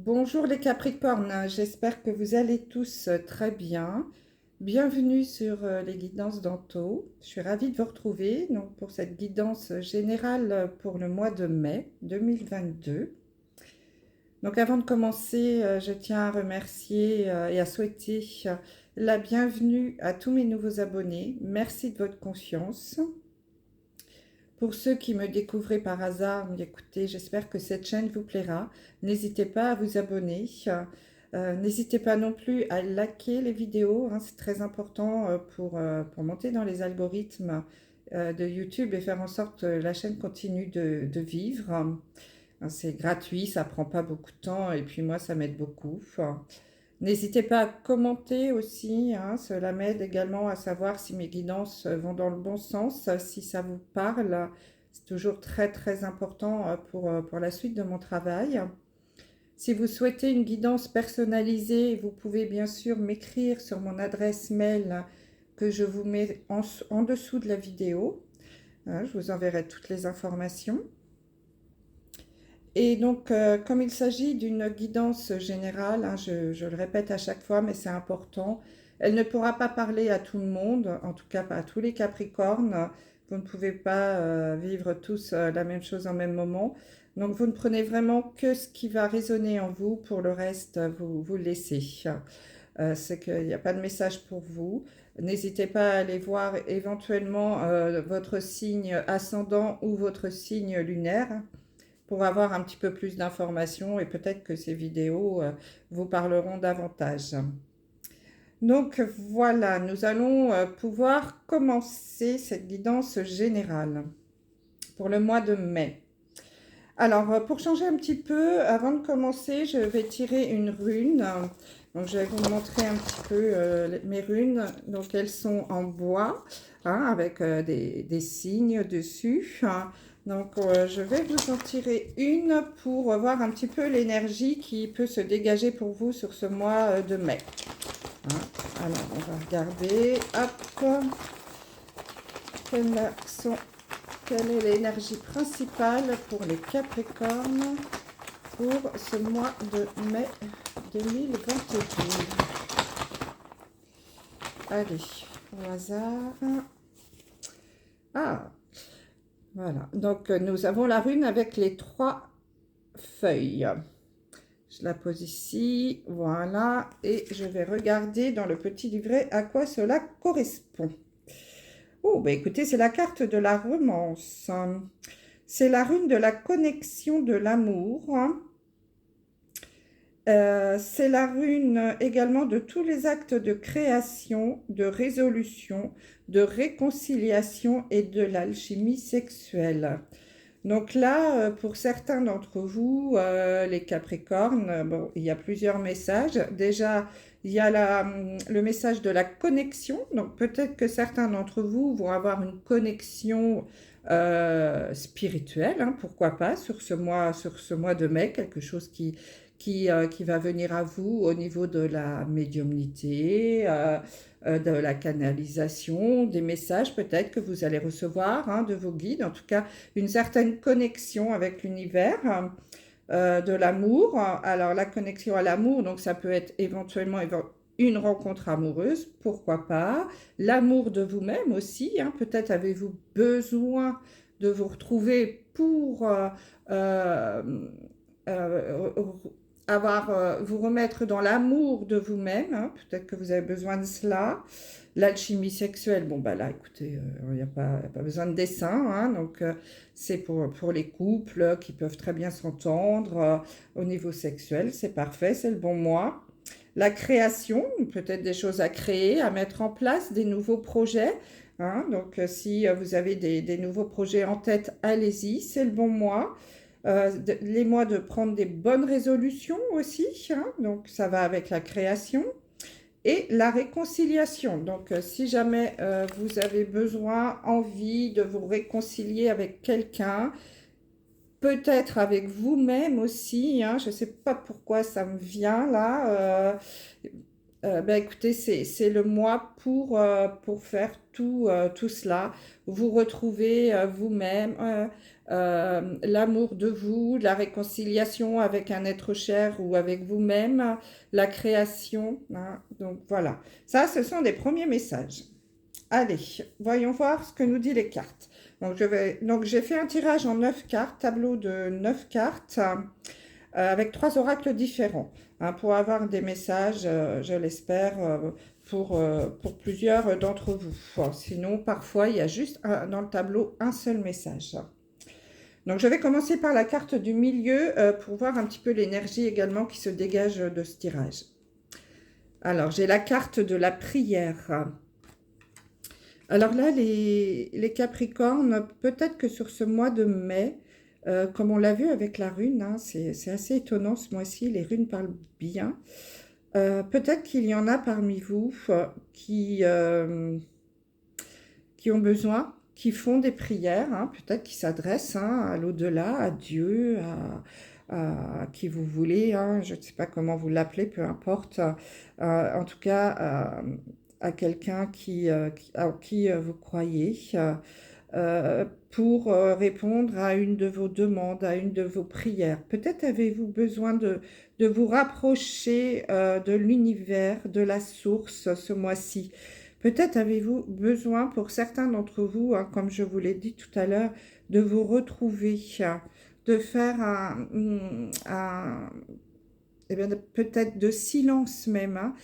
Bonjour les Capricornes, j'espère que vous allez tous très bien. Bienvenue sur les guidances d'Anto. Je suis ravie de vous retrouver donc, pour cette guidance générale pour le mois de mai 2022. Donc avant de commencer, je tiens à remercier et à souhaiter la bienvenue à tous mes nouveaux abonnés. Merci de votre confiance. Pour ceux qui me découvrent par hasard, écoutez, j'espère que cette chaîne vous plaira. N'hésitez pas à vous abonner. N'hésitez pas non plus à liker les vidéos, hein, c'est très important pour monter dans les algorithmes de YouTube et faire en sorte que la chaîne continue de vivre. C'est gratuit, ça prend pas beaucoup de temps et puis moi ça m'aide beaucoup. N'hésitez pas à commenter aussi, hein, cela m'aide également à savoir si mes guidances vont dans le bon sens, si ça vous parle. C'est toujours très très important pour la suite de mon travail. Si vous souhaitez une guidance personnalisée, vous pouvez bien sûr m'écrire sur mon adresse mail que je vous mets en dessous de la vidéo. Hein, je vous enverrai toutes les informations. Et donc, comme il s'agit d'une guidance générale, hein, je le répète à chaque fois, mais c'est important, elle ne pourra pas parler à tout le monde, en tout cas pas à tous les Capricornes. Vous ne pouvez pas vivre tous la même chose en même moment. Donc, vous ne prenez vraiment que ce qui va résonner en vous. Pour le reste, vous le laissez. C'est qu'il n'y a pas de message pour vous. N'hésitez pas à aller voir éventuellement votre signe ascendant ou votre signe lunaire pour avoir un petit peu plus d'informations et peut-être que ces vidéos vous parleront davantage. Donc voilà, nous allons pouvoir commencer cette guidance générale pour le mois de mai. Alors, pour changer un petit peu, avant de commencer, je vais tirer une rune. Donc, je vais vous montrer un petit peu mes runes. Donc, elles sont en bois, hein, avec des signes dessus. Donc, je vais vous en tirer une pour voir un petit peu l'énergie qui peut se dégager pour vous sur ce mois de mai. Hein. Alors, on va regarder. Hop. Quelle est l'énergie principale pour les Capricornes pour ce mois de mai 2022? Allez, au hasard. Ah, voilà. Donc, nous avons la rune avec les 3 feuilles. Je la pose ici, voilà. Et je vais regarder dans le petit livret à quoi cela correspond. Oh, bah écoutez, c'est la carte de la romance. C'est la rune de la connexion de l'amour. C'est la rune également de tous les actes de création, de résolution, de réconciliation et de l'alchimie sexuelle. Donc là, pour certains d'entre vous, les Capricornes, bon, il y a plusieurs messages. Déjà, il y a le message de la connexion. Donc peut-être que certains d'entre vous vont avoir une connexion spirituelle, hein, pourquoi pas, sur ce mois de mai, quelque chose qui va venir à vous au niveau de la médiumnité, de la canalisation, des messages peut-être que vous allez recevoir, hein, de vos guides, en tout cas une certaine connexion avec l'univers, de l'amour. Alors la connexion à l'amour, donc ça peut être éventuellement une rencontre amoureuse, pourquoi pas, l'amour de vous-même aussi, hein, peut-être avez-vous besoin de vous retrouver pour euh, euh, vous remettre dans l'amour de vous-même, hein, peut-être que vous avez besoin de cela. L'alchimie sexuelle, bon bah là, écoutez, il n'y a pas besoin de dessin, hein, donc c'est pour les couples qui peuvent très bien s'entendre au niveau sexuel, c'est parfait, c'est le bon mois. La création, peut-être des choses à créer, à mettre en place, des nouveaux projets. Hein, donc si vous avez des nouveaux projets en tête, allez-y, c'est le bon mois. Les mois de prendre des bonnes résolutions aussi, hein, donc ça va avec la création. Et la réconciliation. Donc, si jamais vous avez besoin, envie de vous réconcilier avec quelqu'un, peut-être avec vous-même aussi, hein, je ne sais pas pourquoi ça me vient là. Ben écoutez, c'est le mois pour faire tout cela. Vous retrouver vous-même, l'amour de vous, la réconciliation avec un être cher ou avec vous-même, la création, hein. Donc voilà, ça ce sont des premiers messages. Allez, voyons voir ce que nous disent les cartes. Donc j'ai fait un tirage en 9 cartes, tableau de 9 cartes, avec 3 oracles différents, hein, pour avoir des messages, je l'espère, pour plusieurs d'entre vous. Bon, sinon, parfois, il y a juste dans le tableau un seul message. Donc, je vais commencer par la carte du milieu pour voir un petit peu l'énergie également qui se dégage de ce tirage. Alors, j'ai la carte de la prière. Alors là, les Capricornes, peut-être que sur ce mois de mai, comme on l'a vu avec la rune, hein, c'est assez étonnant ce mois-ci, les runes parlent bien. Peut-être qu'il y en a parmi vous qui ont besoin, qui font des prières, hein, peut-être qui s'adressent, hein, à l'au-delà, à Dieu, à qui vous voulez, hein, je ne sais pas comment vous l'appelez, peu importe. En tout cas, à quelqu'un à qui vous croyez, pour répondre à une de vos demandes, à une de vos prières. Peut-être avez-vous besoin de vous rapprocher de l'univers, de la source ce mois-ci. Peut-être avez-vous besoin, pour certains d'entre vous, hein, comme je vous l'ai dit tout à l'heure, de vous retrouver, de faire eh bien, peut-être de silence même, hein,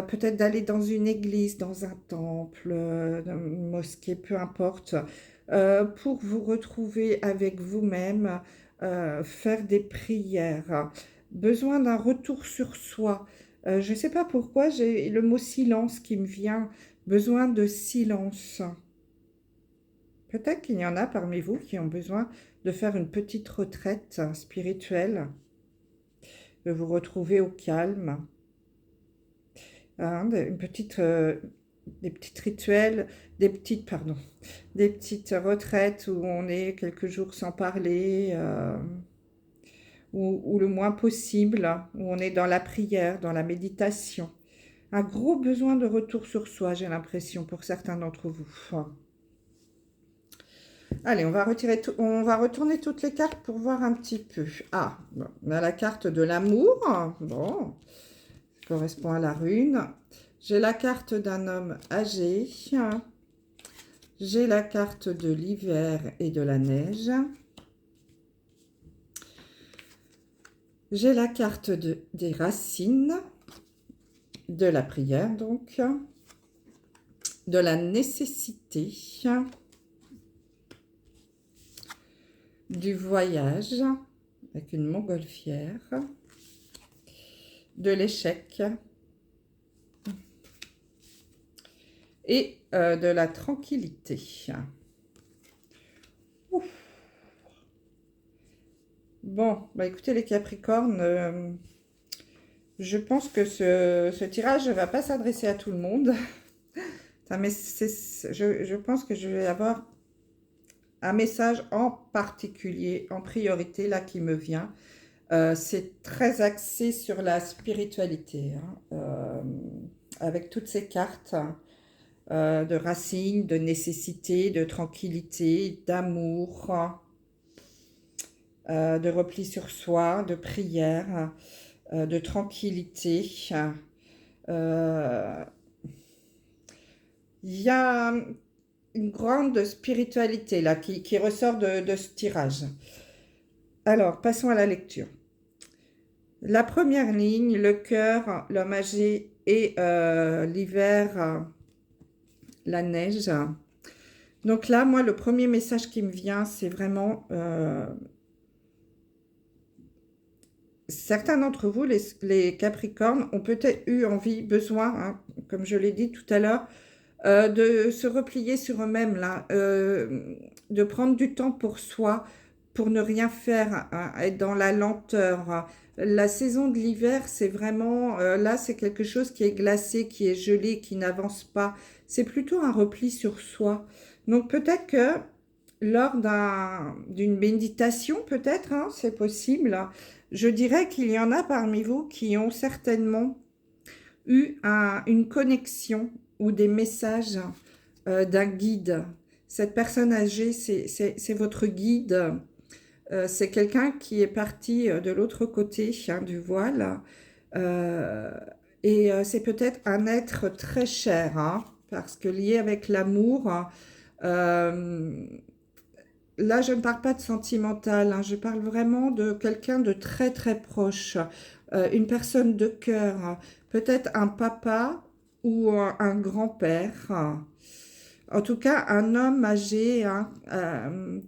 peut-être d'aller dans une église, dans un temple, dans une mosquée, peu importe, pour vous retrouver avec vous-même, faire des prières. Besoin d'un retour sur soi. Je ne sais pas pourquoi, j'ai le mot silence qui me vient. Besoin de silence. Peut-être qu'il y en a parmi vous qui ont besoin de faire une petite retraite spirituelle, de vous retrouver au calme. Hein, des petites rituels, des petites retraites où on est quelques jours sans parler, ou le moins possible, où on est dans la prière, dans la méditation. Un gros besoin de retour sur soi, j'ai l'impression, pour certains d'entre vous. Allez, on va retourner toutes les cartes pour voir un petit peu. Ah, bon, on a la carte de l'amour. Bon, ça correspond à la rune. J'ai la carte d'un homme âgé. J'ai la carte de l'hiver et de la neige. J'ai la carte des racines, de la prière donc, de la nécessité, du voyage avec une montgolfière, de l'échec et de la tranquillité. Ouf. Bon, bah écoutez les Capricornes, je pense que ce tirage ne va pas s'adresser à tout le monde. Mais je pense que je vais avoir un message en particulier, en priorité, là, qui me vient. C'est très axé sur la spiritualité, hein, avec toutes ces cartes de racines, de nécessité, de tranquillité, d'amour, de repli sur soi, de prière, de tranquillité. Il y a une grande spiritualité là qui ressort de ce tirage. Alors, passons à la lecture. La première ligne, le cœur, l'homme âgé et l'hiver, la neige. Donc là, moi, le premier message qui me vient, c'est vraiment... certains d'entre vous, les Capricornes, ont peut-être eu envie, besoin, hein, comme je l'ai dit tout à l'heure, de se replier sur eux-mêmes, là, de prendre du temps pour soi, pour ne rien faire, hein, être dans la lenteur. La saison de l'hiver, c'est vraiment, là, c'est quelque chose qui est glacé, qui est gelé, qui n'avance pas. C'est plutôt un repli sur soi. Donc peut-être que lors d'une méditation, peut-être, hein, c'est possible, je dirais qu'il y en a parmi vous qui ont certainement eu une connexion ou des messages d'un guide. Cette personne âgée, c'est votre guide, c'est quelqu'un qui est parti de l'autre côté hein, du voile. Euh, c'est peut-être un être très cher, hein, parce que lié avec l'amour, euh, là je ne parle pas de sentimental, hein, je parle vraiment de quelqu'un de très très proche, une personne de cœur, peut-être un papa ou un grand-père. En tout cas, un homme âgé hein,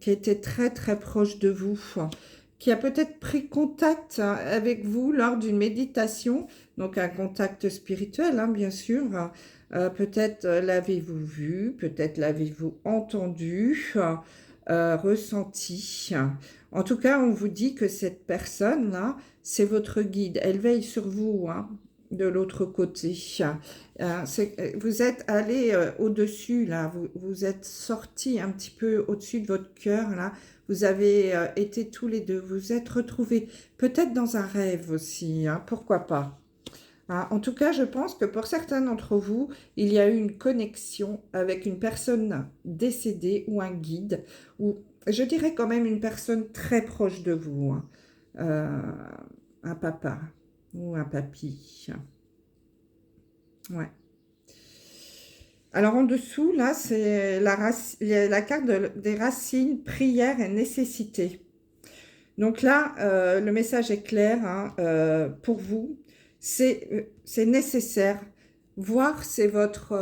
qui était très très proche de vous, qui a peut-être pris contact hein, avec vous lors d'une méditation, donc un contact spirituel, hein, bien sûr. Peut-être l'avez-vous vu, peut-être l'avez-vous entendu, ressenti. En tout cas, on vous dit que cette personne-là, c'est votre guide. Elle veille sur vous, hein, de l'autre côté. Vous êtes allé au-dessus, là, vous êtes sorti un petit peu au-dessus de votre cœur, là, vous avez été tous les deux, vous êtes retrouvés, peut-être dans un rêve aussi, hein, pourquoi pas. Hein, en tout cas, je pense que pour certains d'entre vous, il y a eu une connexion avec une personne décédée ou un guide, ou je dirais quand même une personne très proche de vous, hein. Euh, un papa ou un papy. Ouais. Alors en dessous, là, c'est la carte des racines, prière et nécessité. Donc là, le message est clair hein, pour vous. C'est nécessaire. Voir, c'est votre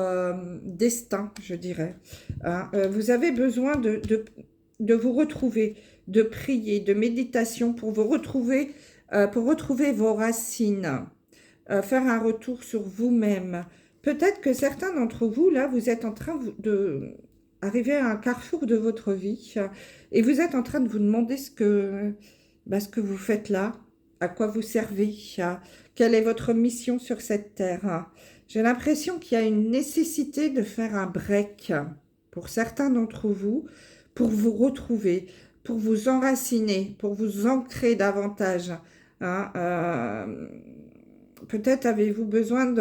destin, je dirais. Hein. Vous avez besoin de vous retrouver, de prier, de méditation pour retrouver vos racines, faire un retour sur vous-même. Peut-être que certains d'entre vous, là, vous êtes en train de arriver à un carrefour de votre vie et vous êtes en train de vous demander ce que vous faites là, à quoi vous servez, quelle est votre mission sur cette terre. J'ai l'impression qu'il y a une nécessité de faire un break pour certains d'entre vous, pour vous retrouver, pour vous enraciner, pour vous ancrer davantage. Hein, peut-être avez-vous besoin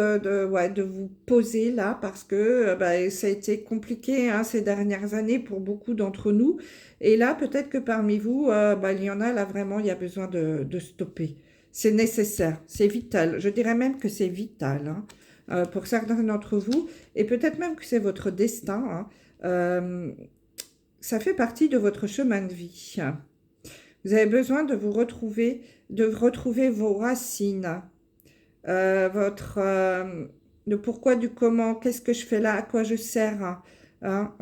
ouais, de vous poser là parce que bah, ça a été compliqué hein, ces dernières années pour beaucoup d'entre nous. Et là, peut-être que parmi vous, bah, il y en a là vraiment, il y a besoin de stopper. C'est nécessaire, c'est vital. Je dirais même que c'est vital hein, pour certains d'entre vous. Et peut-être même que c'est votre destin. Hein. Ça fait partie de votre chemin de vie. Vous avez besoin de retrouver vos racines le pourquoi du comment, qu'est-ce que je fais là, à quoi je sers, hein, hein,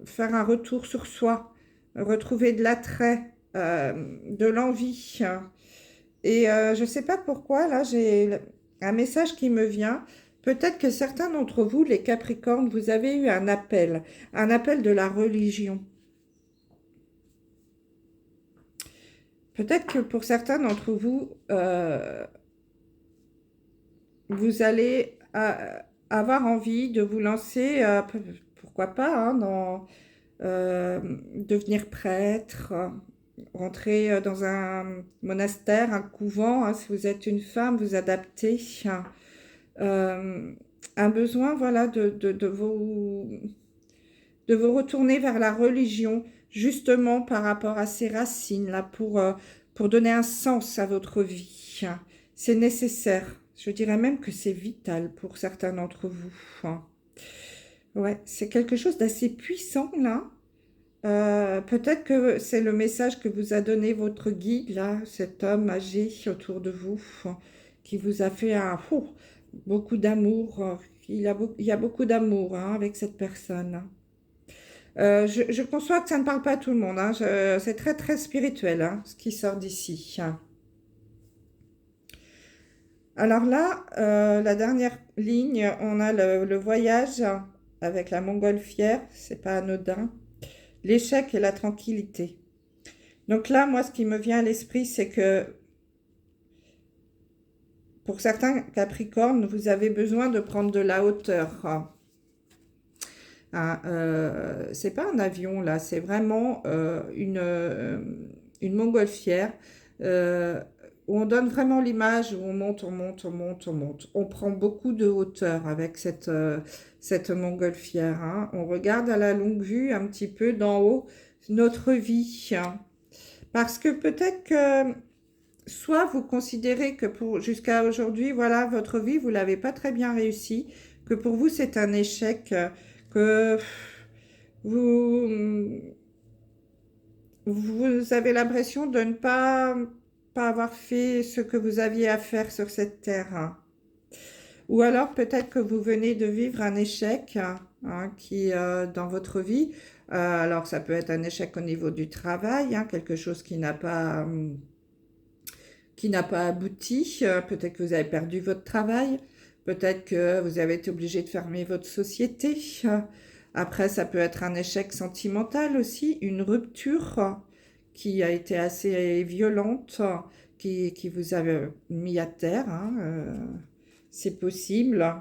faire un retour sur soi, retrouver de l'attrait, de l'envie. Hein. Et je ne sais pas pourquoi, là, j'ai un message qui me vient. Peut-être que certains d'entre vous, les Capricornes, vous avez eu un appel de la religion. Peut-être que pour certains d'entre vous, vous allez avoir envie de vous lancer, pourquoi pas, hein, dans devenir prêtre, rentrer dans un monastère, un couvent, hein, si vous êtes une femme, vous adapter. Hein. Un besoin, voilà, de vous retourner vers la religion, justement par rapport à ces racines-là, pour donner un sens à votre vie. Hein. C'est nécessaire. Je dirais même que c'est vital pour certains d'entre vous. Hein. Ouais, c'est quelque chose d'assez puissant, là. Peut-être que c'est le message que vous a donné votre guide, là, cet homme âgé autour de vous, hein, qui vous a fait beaucoup d'amour. Il y a beaucoup d'amour hein, avec cette personne. Je conçois que ça ne parle pas à tout le monde. Hein. C'est très, très spirituel, hein, ce qui sort d'ici. Hein. Alors là, la dernière ligne, on a le voyage avec la montgolfière. C'est pas anodin. L'échec et la tranquillité. Donc là, moi, ce qui me vient à l'esprit, c'est que pour certains Capricornes, vous avez besoin de prendre de la hauteur. Hein, c'est pas un avion là, c'est vraiment une montgolfière où on donne vraiment l'image où on monte, on monte, on monte, on monte. On prend beaucoup de hauteur avec cette montgolfière. Hein. On regarde à la longue vue un petit peu d'en haut notre vie. Hein. Parce que peut-être que soit vous considérez que pour jusqu'à aujourd'hui, voilà, votre vie, vous l'avez pas très bien réussi, que pour vous c'est un échec, que vous, vous avez l'impression de ne pas avoir fait ce que vous aviez à faire sur cette terre, hein. Ou alors peut-être que vous venez de vivre un échec, hein, dans votre vie. Alors ça peut être un échec au niveau du travail, hein, quelque chose qui n'a pas abouti. Peut-être que vous avez perdu votre travail. Peut-être que vous avez été obligé de fermer votre société. Après, ça peut être un échec sentimental aussi, une rupture qui a été assez violente, qui vous a mis à terre, hein, c'est possible.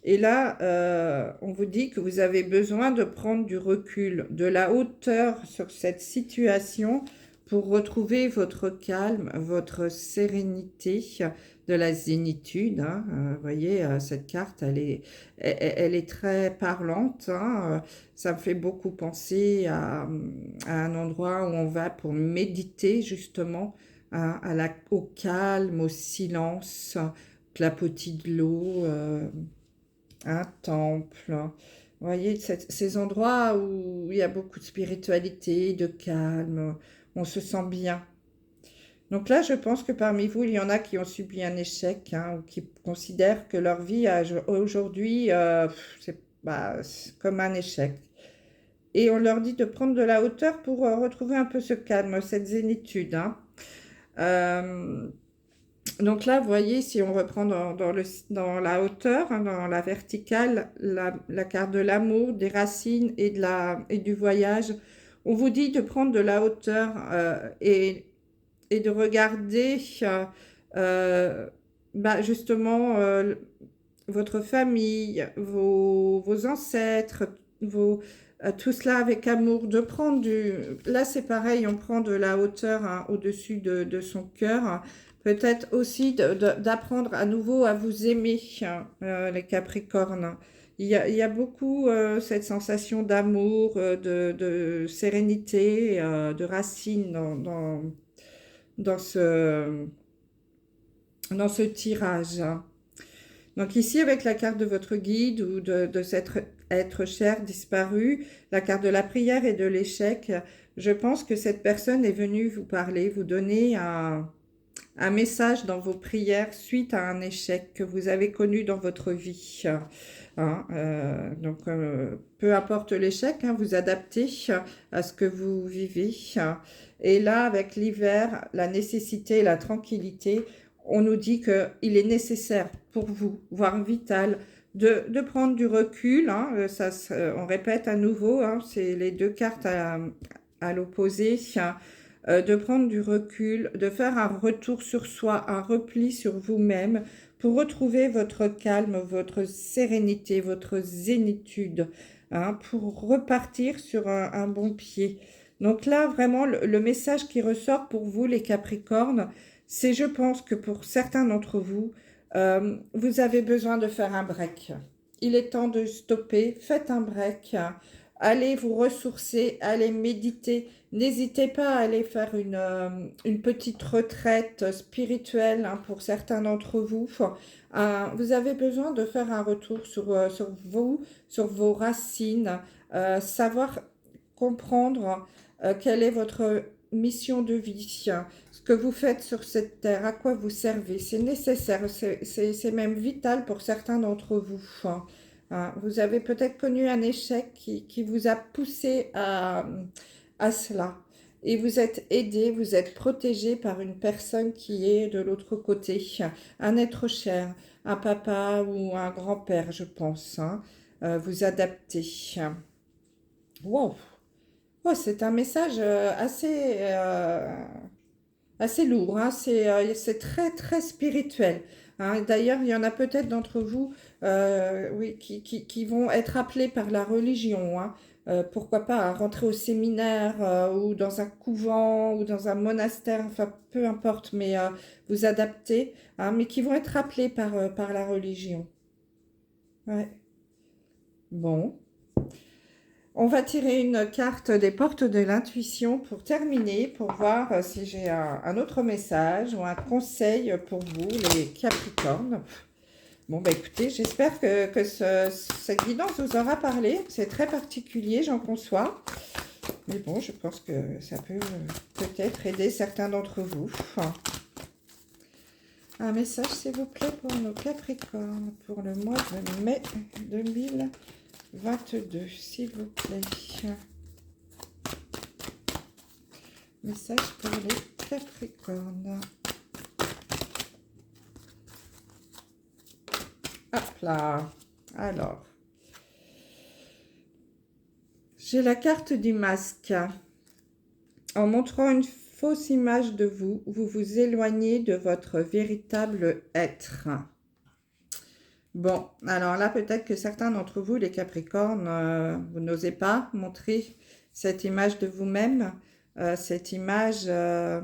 Et là, on vous dit que vous avez besoin de prendre du recul, de la hauteur sur cette situation pour retrouver votre calme, votre sérénité, de la zénitude, hein. Vous voyez, cette carte, elle est très parlante, hein. Ça me fait beaucoup penser à un endroit où on va pour méditer justement, hein, au calme, au silence, clapotis de l'eau, un temple. Vous voyez, ces endroits où il y a beaucoup de spiritualité, de calme, on se sent bien. Donc là, je pense que parmi vous, il y en a qui ont subi un échec, hein, ou qui considèrent que leur vie aujourd'hui, c'est comme un échec. Et on leur dit de prendre de la hauteur pour retrouver un peu ce calme, cette zénitude, hein. Euh, Donc là, vous voyez, si on reprend dans la hauteur, hein, dans la verticale, la carte de l'amour, des racines et du voyage, on vous dit de prendre de la hauteur, et de regarder, justement, votre famille, vos ancêtres, tout cela avec amour, de prendre du... Là, c'est pareil, on prend de la hauteur, hein, au-dessus de son cœur, hein. Peut-être aussi d'apprendre à nouveau à vous aimer, hein, les Capricornes. Il y a beaucoup cette sensation d'amour, de sérénité, de racine dans ce, dans ce tirage. Donc ici, avec la carte de votre guide ou de cet être cher disparu, la carte de la prière et de l'échec, je pense que cette personne est venue vous parler, vous donner un message dans vos prières suite à un échec que vous avez connu dans votre vie, hein. Donc, peu importe l'échec, hein, vous adaptez à ce que vous vivez. Et là, avec l'hiver, la nécessité et la tranquillité, on nous dit qu'il est nécessaire pour vous, voire vital, de prendre du recul, hein. On répète à nouveau, hein, c'est les deux cartes à l'opposé, de prendre du recul, de faire un retour sur soi, un repli sur vous-même pour retrouver votre calme, votre sérénité, votre zénitude, hein, pour repartir sur un bon pied. Donc là, vraiment, le message qui ressort pour vous, les Capricornes, c'est, je pense que pour certains d'entre vous, vous avez besoin de faire un break. Il est temps de stopper, faites un break, allez vous ressourcer, allez méditer. N'hésitez pas à aller faire une petite retraite spirituelle, hein, pour certains d'entre vous. Vous avez besoin de faire un retour sur vous, sur vos racines, savoir comprendre quelle est votre mission de vie, ce que vous faites sur cette terre, à quoi vous servez. C'est nécessaire, c'est même vital pour certains d'entre vous. Vous avez peut-être connu un échec qui vous a poussé à cela. Et vous êtes aidé, vous êtes protégé par une personne qui est de l'autre côté, un être cher, un papa ou un grand-père, je pense, hein. Vous adaptez. Wow. Oh, c'est un message assez lourd, hein. C'est très, très spirituel, hein. D'ailleurs, il y en a peut-être d'entre vous, oui, qui vont être appelés par la religion, hein. Pourquoi pas à rentrer au séminaire, ou dans un couvent ou dans un monastère, enfin peu importe, mais vous adaptez, hein, mais qui vont être appelés par la religion. Ouais. Bon. On va tirer une carte des portes de l'intuition pour terminer, pour voir si j'ai un autre message ou un conseil pour vous, les Capricornes. Bon, bah écoutez, j'espère que cette guidance vous aura parlé. C'est très particulier, j'en conçois. Mais bon, je pense que ça peut peut-être aider certains d'entre vous. Un message, s'il vous plaît, pour nos Capricornes, pour le mois de mai 2022, s'il vous plaît. Message pour les Capricornes. Hop là. Alors, j'ai la carte du masque. En montrant une fausse image de vous, vous vous éloignez de votre véritable être. Bon, alors là, peut-être que certains d'entre vous, les Capricornes, vous n'osez pas montrer cette image de vous-même, cette image de...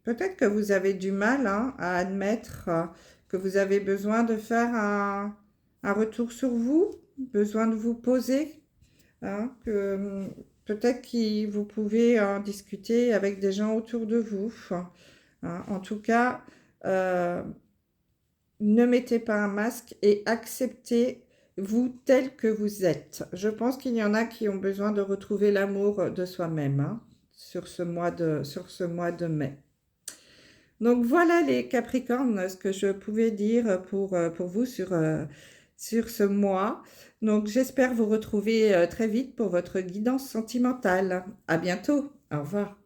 Peut-être que vous avez du mal à admettre que vous avez besoin de faire un retour sur vous, besoin de vous poser, que peut-être que vous pouvez en discuter avec des gens autour de vous. En tout cas, ne mettez pas un masque et acceptez-vous tel que vous êtes. Je pense qu'il y en a qui ont besoin de retrouver l'amour de soi-même sur ce mois de mai. Donc voilà les Capricornes, ce que je pouvais dire pour vous sur ce mois. Donc j'espère vous retrouver très vite pour votre guidance sentimentale. À bientôt. Au revoir.